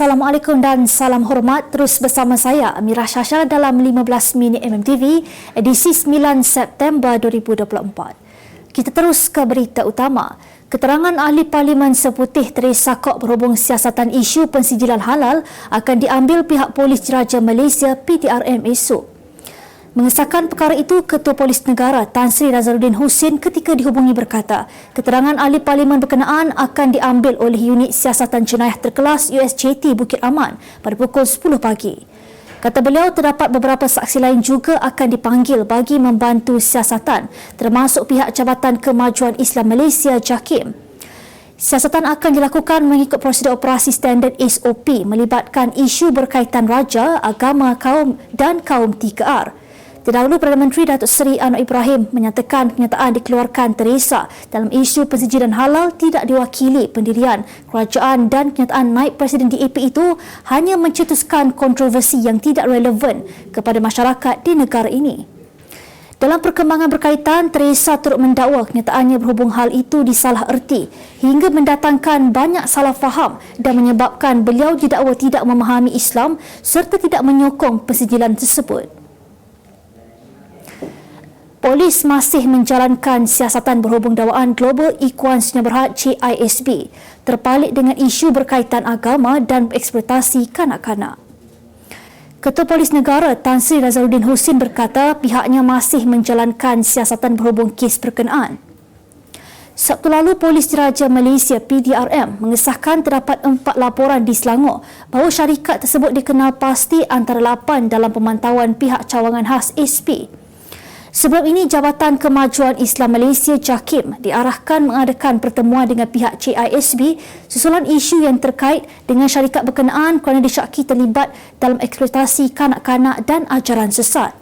Assalamualaikum dan salam hormat. Terus bersama saya Amirah Syasha dalam 15 minit MMTV edisi 9 September 2024. Kita terus ke berita utama. Keterangan Ahli Parlimen Seputih Teresa Kok berhubung siasatan isu pensijilan halal akan diambil pihak Polis Diraja Malaysia PDRM esok. Mengesahkan perkara itu, Ketua Polis Negara Tan Sri Nazaruddin Husin ketika dihubungi berkata, keterangan ahli parlimen berkenaan akan diambil oleh Unit Siasatan Jenayah Terkelas USJT Bukit Aman pada pukul 10 pagi. Kata beliau, terdapat beberapa saksi lain juga akan dipanggil bagi membantu siasatan, termasuk pihak Jabatan Kemajuan Islam Malaysia JAKIM. Siasatan akan dilakukan mengikut prosedur operasi standard SOP melibatkan isu berkaitan raja, agama, kaum dan kaum 3R. Terdahulu, Perdana Menteri Datuk Seri Anwar Ibrahim menyatakan kenyataan dikeluarkan Teresa dalam isu pensijilan halal tidak diwakili pendirian kerajaan dan kenyataan naib Presiden DAP itu hanya mencetuskan kontroversi yang tidak relevan kepada masyarakat di negara ini. Dalam perkembangan berkaitan, Teresa turut mendakwa kenyataannya berhubung hal itu disalah erti hingga mendatangkan banyak salah faham dan menyebabkan beliau didakwa tidak memahami Islam serta tidak menyokong pensijilan tersebut. Polis masih menjalankan siasatan berhubung dakwaan Global Ikhwan Sunnah Berhad GISB terpalit dengan isu berkaitan agama dan eksploitasi kanak-kanak. Ketua Polis Negara Tan Sri Nazaruddin Husin berkata pihaknya masih menjalankan siasatan berhubung kes berkenaan. Sabtu lalu, Polis Diraja Malaysia PDRM mengesahkan terdapat 4 laporan di Selangor bahawa syarikat tersebut dikenal pasti antara 8 dalam pemantauan pihak cawangan khas SP. Sebelum ini, Jabatan Kemajuan Islam Malaysia JAKIM diarahkan mengadakan pertemuan dengan pihak CISB susulan isu yang terkait dengan syarikat berkenaan kerana disyaki terlibat dalam eksploitasi kanak-kanak dan ajaran sesat.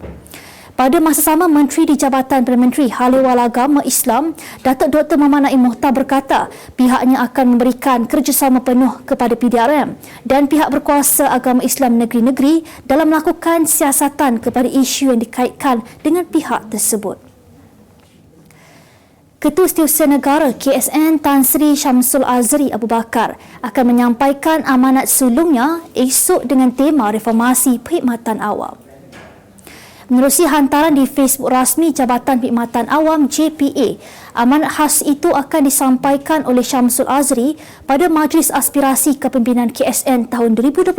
Pada masa sama, Menteri di Jabatan Perdana Menteri Haliwal Agama Islam, Datuk Dr. Muhammad Naim Mohtar berkata pihaknya akan memberikan kerjasama penuh kepada PDRM dan pihak berkuasa agama Islam negeri-negeri dalam melakukan siasatan kepada isu yang dikaitkan dengan pihak tersebut. Ketua Setiausaha Negara KSN Tan Sri Syamsul Azri Abu Bakar akan menyampaikan amanat sulungnya esok dengan tema reformasi perkhidmatan awam. Menerusi hantaran di Facebook rasmi Jabatan Perkhidmatan Awam JPA, amanat khas itu akan disampaikan oleh Syamsul Azri pada Majlis Aspirasi Kepimpinan KSN tahun 2024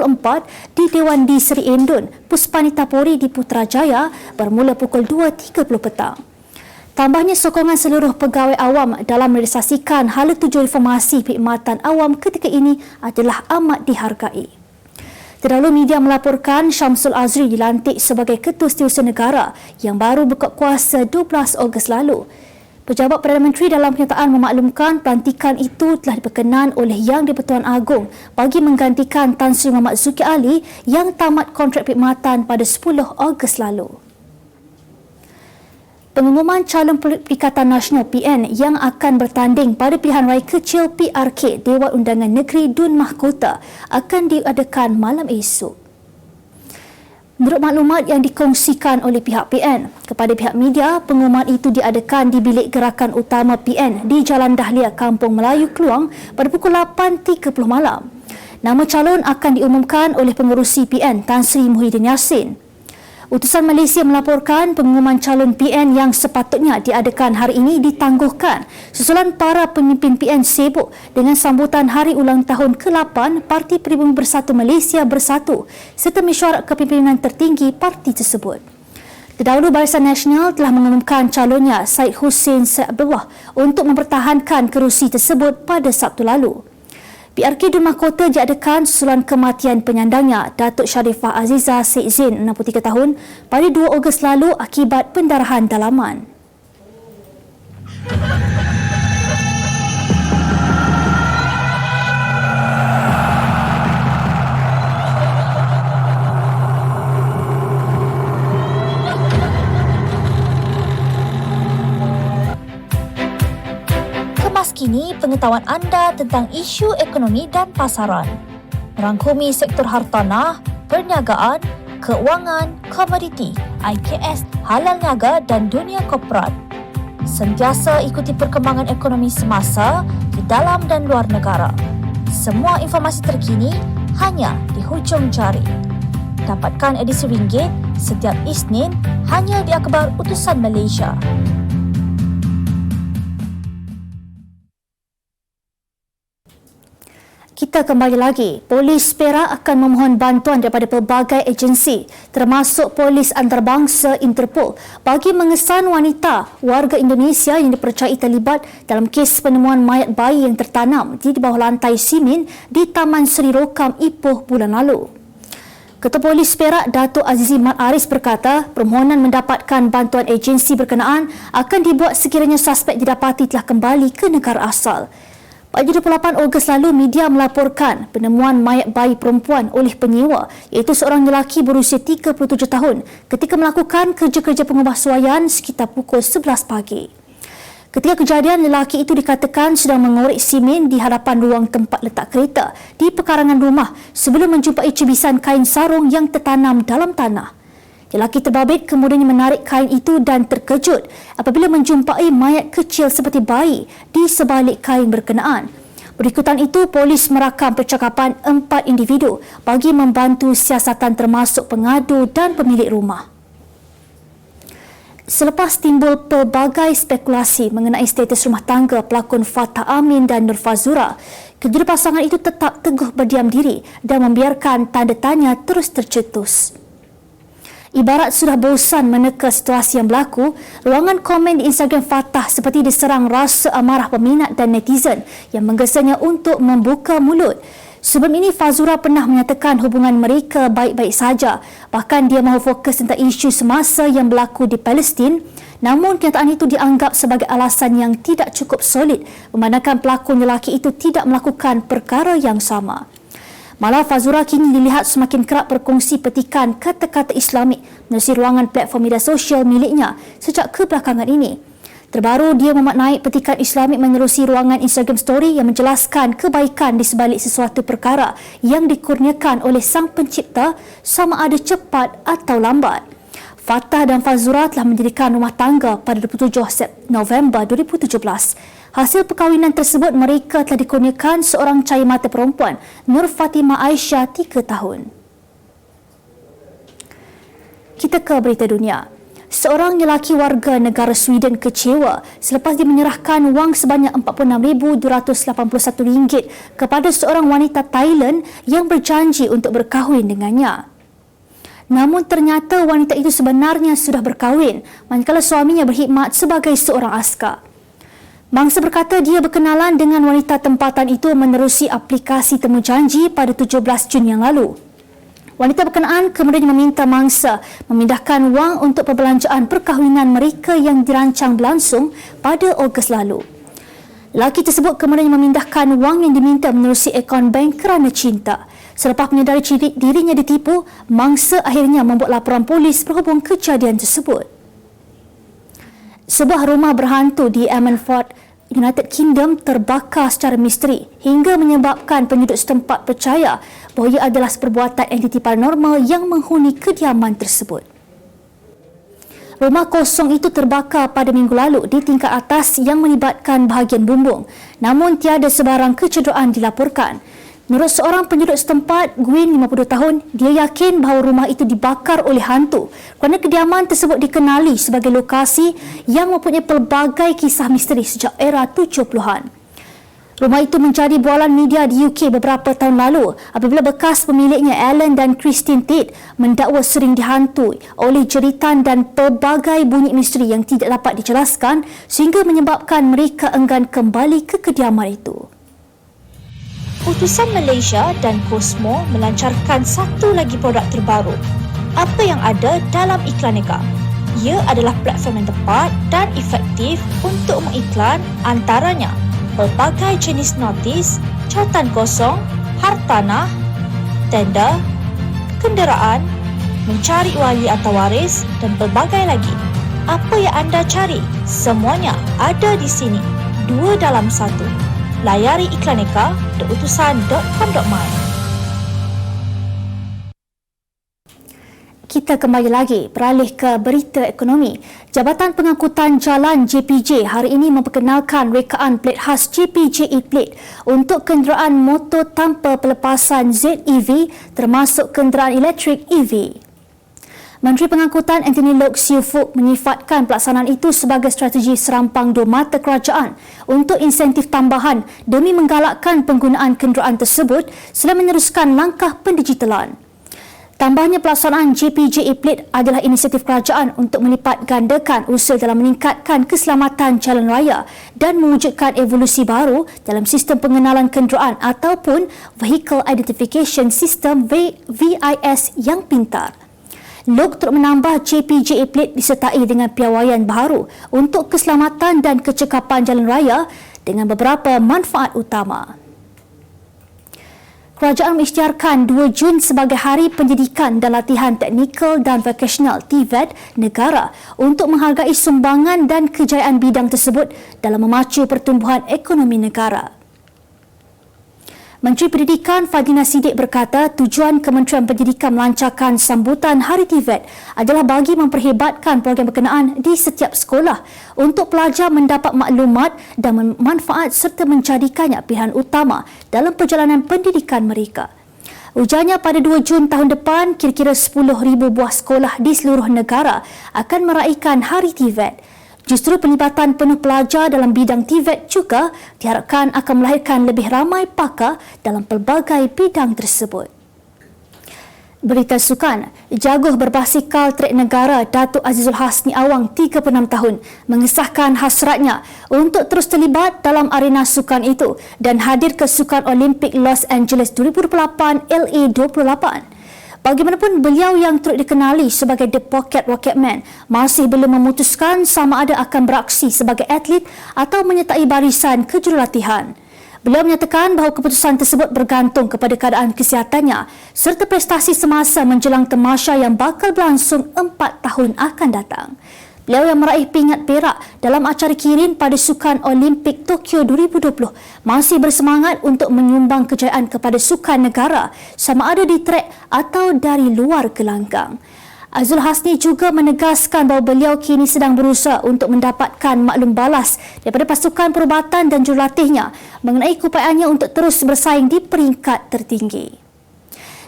di Dewan di Seri Endun, Puspanita Pori di Putrajaya bermula pukul 2.30 petang. Tambahnya, sokongan seluruh pegawai awam dalam merealisasikan hala tuju reformasi perkhidmatan awam ketika ini adalah amat dihargai. Terdahulu, media melaporkan Syamsul Azri dilantik sebagai Ketua Setiausaha Negara yang baru berkuasa 12 Ogos lalu. Pejabat Perdana Menteri dalam kenyataan memaklumkan pelantikan itu telah diperkenan oleh Yang di-Pertuan Agong bagi menggantikan Tan Sri Muhammad Zuki Ali yang tamat kontrak perkhidmatan pada 10 Ogos lalu. Pengumuman calon Perikatan Nasional PN yang akan bertanding pada pilihan raya kecil PRK Dewan Undangan Negeri Dun Mahkota akan diadakan malam esok. Menurut maklumat yang dikongsikan oleh pihak PN kepada pihak media, pengumuman itu diadakan di bilik gerakan utama PN di Jalan Dahlia, Kampung Melayu, Kluang pada pukul 8.30 malam. Nama calon akan diumumkan oleh pengerusi PN Tan Sri Muhyiddin Yassin. Utusan Malaysia melaporkan pengumuman calon PN yang sepatutnya diadakan hari ini ditangguhkan susulan para pemimpin PN sibuk dengan sambutan hari ulang tahun ke-8 Parti Peribumi Bersatu Malaysia Bersatu serta mesyuarat kepimpinan tertinggi parti tersebut. Terdahulu, Barisan Nasional telah mengumumkan calonnya Syed Hussein Syed Abdullah untuk mempertahankan kerusi tersebut pada Sabtu lalu. PRK Dun Mahkota diadakan susulan kematian penyandangnya Datuk Sharifah Azizah Syed Zain 63 tahun pada 2 Ogos lalu akibat pendarahan dalaman. Kini pengetahuan anda tentang isu ekonomi dan pasaran. Merangkumi sektor hartanah, perniagaan, keuangan, komoditi, IKS, halal niaga dan dunia korporat. Sentiasa ikuti perkembangan ekonomi semasa di dalam dan luar negara. Semua informasi terkini hanya di hujung jari. Dapatkan edisi ringgit setiap Isnin hanya di Akhbar Utusan Malaysia. Kita kembali lagi. Polis Perak akan memohon bantuan daripada pelbagai agensi termasuk Polis Antarabangsa Interpol bagi mengesan wanita warga Indonesia yang dipercayai terlibat dalam kes penemuan mayat bayi yang tertanam di bawah lantai simen di Taman Seri Rokam Ipoh bulan lalu. Ketua Polis Perak Datuk Azizi Mat Aris berkata permohonan mendapatkan bantuan agensi berkenaan akan dibuat sekiranya suspek didapati telah kembali ke negara asal. Pada 28 Ogos lalu, media melaporkan penemuan mayat bayi perempuan oleh penyewa iaitu seorang lelaki berusia 37 tahun ketika melakukan kerja-kerja pengubahsuaian sekitar pukul 11 pagi. Ketika kejadian, lelaki itu dikatakan sedang mengorek simen di hadapan ruang tempat letak kereta di pekarangan rumah sebelum menjumpai cebisan kain sarung yang tertanam dalam tanah. Lelaki terbabit kemudian menarik kain itu dan terkejut apabila menjumpai mayat kecil seperti bayi di sebalik kain berkenaan. Berikutan itu, polis merakam percakapan 4 individu bagi membantu siasatan termasuk pengadu dan pemilik rumah. Selepas timbul pelbagai spekulasi mengenai status rumah tangga pelakon Fatah Amin dan Nur Fazura, kedua pasangan itu tetap teguh berdiam diri dan membiarkan tanda tanya terus tercetus. Ibarat sudah bosan meneka situasi yang berlaku, ruangan komen di Instagram Fatah seperti diserang rasa amarah peminat dan netizen yang menggesanya untuk membuka mulut. Sebelum ini, Fazura pernah menyatakan hubungan mereka baik-baik saja. Bahkan dia mahu fokus tentang isu semasa yang berlaku di Palestin. Namun, kenyataan itu dianggap sebagai alasan yang tidak cukup solid memandangkan pelakon lelaki itu tidak melakukan perkara yang sama. Malah Fazura kini dilihat semakin kerap berkongsi petikan kata-kata Islamik melalui ruangan platform media sosial miliknya sejak kebelakangan ini. Terbaru, dia memaknai petikan Islamik menerusi ruangan Instagram Story yang menjelaskan kebaikan di sebalik sesuatu perkara yang dikurniakan oleh Sang Pencipta sama ada cepat atau lambat. Fatah dan Fazura telah mendirikan rumah tangga pada 27 November 2017. Hasil perkahwinan tersebut, mereka telah dikurniakan seorang cahaya mata perempuan, Nur Fatimah Aisyah, 3 tahun. Kita ke berita dunia. Seorang lelaki warga negara Sweden kecewa selepas dia menyerahkan wang sebanyak RM46,281 kepada seorang wanita Thailand yang berjanji untuk berkahwin dengannya. Namun ternyata wanita itu sebenarnya sudah berkahwin, manakala suaminya berkhidmat sebagai seorang askar. Mangsa berkata dia berkenalan dengan wanita tempatan itu menerusi aplikasi temu janji pada 17 Jun yang lalu. Wanita berkenaan kemudian meminta mangsa memindahkan wang untuk perbelanjaan perkahwinan mereka yang dirancang berlangsung pada Ogos lalu. Lelaki tersebut kemudian memindahkan wang yang diminta menerusi akaun bank kerana cinta. Selepas menyedari dirinya ditipu, mangsa akhirnya membuat laporan polis berhubung kejadian tersebut. Sebuah rumah berhantu di Ammanford, United Kingdom terbakar secara misteri hingga menyebabkan penduduk setempat percaya bahawa ia adalah perbuatan entiti paranormal yang menghuni kediaman tersebut. Rumah kosong itu terbakar pada minggu lalu di tingkat atas yang melibatkan bahagian bumbung, namun tiada sebarang kecederaan dilaporkan. Menurut seorang penduduk setempat, Gwyn, 52 tahun, dia yakin bahawa rumah itu dibakar oleh hantu kerana kediaman tersebut dikenali sebagai lokasi yang mempunyai pelbagai kisah misteri sejak era 70-an. Rumah itu menjadi bualan media di UK beberapa tahun lalu apabila bekas pemiliknya Alan dan Christine Tate mendakwa sering dihantui oleh jeritan dan pelbagai bunyi misteri yang tidak dapat dijelaskan sehingga menyebabkan mereka enggan kembali ke kediaman itu. Utusan Malaysia dan Cosmo melancarkan satu lagi produk terbaru. Apa yang ada dalam Iklaneka? Ia adalah platform yang tepat dan efektif untuk mengiklan antaranya pelbagai jenis notis, catatan kosong, hartanah, tender, kenderaan, mencari wali atau waris dan pelbagai lagi. Apa yang anda cari? Semuanya ada di sini. 2 dalam 1. Layari iklaneka.utusan.com.my. Kita kembali lagi beralih ke berita ekonomi. Jabatan Pengangkutan Jalan JPJ hari ini memperkenalkan rekaan plet khas JPJ E-Plate untuk kenderaan motor tanpa pelepasan ZEV termasuk kenderaan elektrik EV. Menteri Pengangkutan Anthony Loke Siu Fook menyifatkan pelaksanaan itu sebagai strategi serampang dua mata kerajaan untuk insentif tambahan demi menggalakkan penggunaan kenderaan tersebut selain meneruskan langkah pendigitalan. Tambahnya pelaksanaan JPJ E-Plate adalah inisiatif kerajaan untuk melipat gandakan usaha dalam meningkatkan keselamatan jalan raya dan mewujudkan evolusi baru dalam sistem pengenalan kenderaan ataupun Vehicle Identification System VIS yang pintar. Loke turut menambah JPJ E-Plate disertai dengan piawaian baru untuk keselamatan dan kecekapan jalan raya dengan beberapa manfaat utama. Kerajaan mengisytiharkan 2 Jun sebagai Hari Pendidikan dan Latihan Teknikal dan Vocational TVET negara untuk menghargai sumbangan dan kejayaan bidang tersebut dalam memacu pertumbuhan ekonomi negara. Menteri Pendidikan Fadlina Siddiq berkata tujuan Kementerian Pendidikan melancarkan sambutan Hari TVET adalah bagi memperhebatkan program berkenaan di setiap sekolah untuk pelajar mendapat maklumat dan manfaat serta menjadikannya pilihan utama dalam perjalanan pendidikan mereka. Ujarnya pada 2 Jun tahun depan, kira-kira 10,000 buah sekolah di seluruh negara akan meraihkan Hari TVET. Justru pelibatan penuh pelajar dalam bidang TVET juga diharapkan akan melahirkan lebih ramai pakar dalam pelbagai bidang tersebut. Berita sukan, jaguh berbasikal trek negara Datuk Azizul Hasni Awang 36 tahun mengesahkan hasratnya untuk terus terlibat dalam arena sukan itu dan hadir ke Sukan Olimpik Los Angeles 2028 LA28. Bagaimanapun, beliau yang turut dikenali sebagai The Pocket Rocketman masih belum memutuskan sama ada akan beraksi sebagai atlet atau menyertai barisan kejurulatihan. Beliau menyatakan bahawa keputusan tersebut bergantung kepada keadaan kesihatannya serta prestasi semasa menjelang tamasya yang bakal berlangsung 4 tahun akan datang. Beliau yang meraih pingat perak dalam acara Kirin pada Sukan Olimpik Tokyo 2020 masih bersemangat untuk menyumbang kejayaan kepada sukan negara sama ada di trek atau dari luar gelanggang. Azul Hasni juga menegaskan bahawa beliau kini sedang berusaha untuk mendapatkan maklum balas daripada pasukan perubatan dan jurulatihnya mengenai keupayanya untuk terus bersaing di peringkat tertinggi.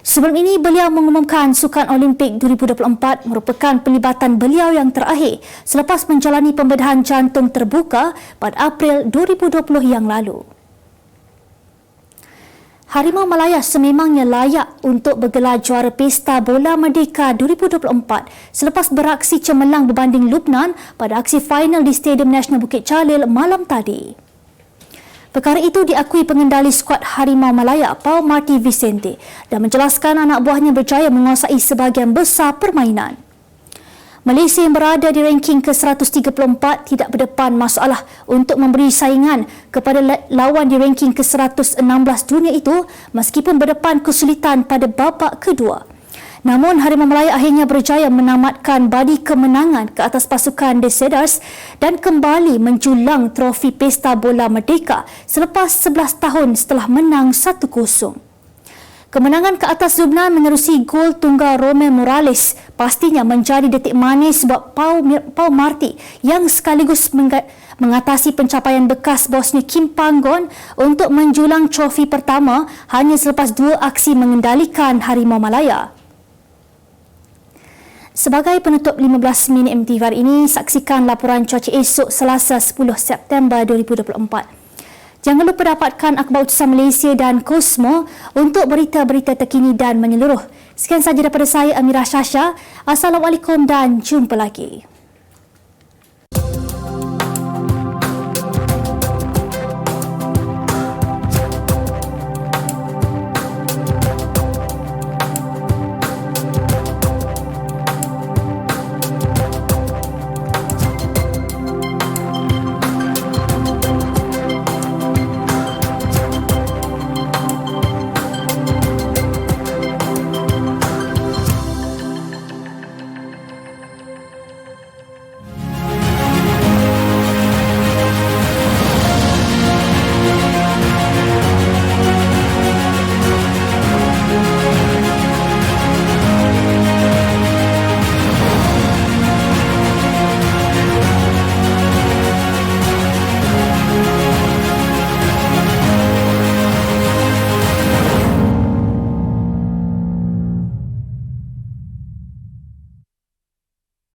Sebelum ini, beliau mengumumkan Sukan Olimpik 2024 merupakan pelibatan beliau yang terakhir selepas menjalani pembedahan jantung terbuka pada April 2020 yang lalu. Harimau Malaya sememangnya layak untuk bergelar juara Pesta Bola Merdeka 2024 selepas beraksi cemerlang berbanding Lubnan pada aksi final di Stadium Nasional Bukit Jalil malam tadi. Perkara itu diakui pengendali skuad Harimau Malaya, Pau Marty Vicente, dan menjelaskan anak buahnya berjaya menguasai sebahagian besar permainan. Malaysia yang berada di ranking ke-134 tidak berdepan masalah untuk memberi saingan kepada lawan di ranking ke-116 dunia itu meskipun berdepan kesulitan pada babak kedua. Namun, Harimau Malaya akhirnya berjaya menamatkan badi kemenangan ke atas pasukan The Cedars dan kembali menjulang trofi Pesta Bola Merdeka selepas 11 tahun setelah menang 1-0. Kemenangan ke atas Lubnan menerusi gol tunggal Romel Morales pastinya menjadi detik manis buat Pau Marty yang sekaligus mengatasi pencapaian bekas bosnya Kim Panggon untuk menjulang trofi pertama hanya selepas 2 aksi mengendalikan Harimau Malaya. Sebagai penutup 15 minit MTV hari ini, saksikan laporan cuaca esok Selasa 10 September 2024. Jangan lupa dapatkan akhbar utusan Malaysia dan Kosmo untuk berita-berita terkini dan menyeluruh. Sekian sahaja daripada saya, Amirah Shasha. Assalamualaikum dan jumpa lagi.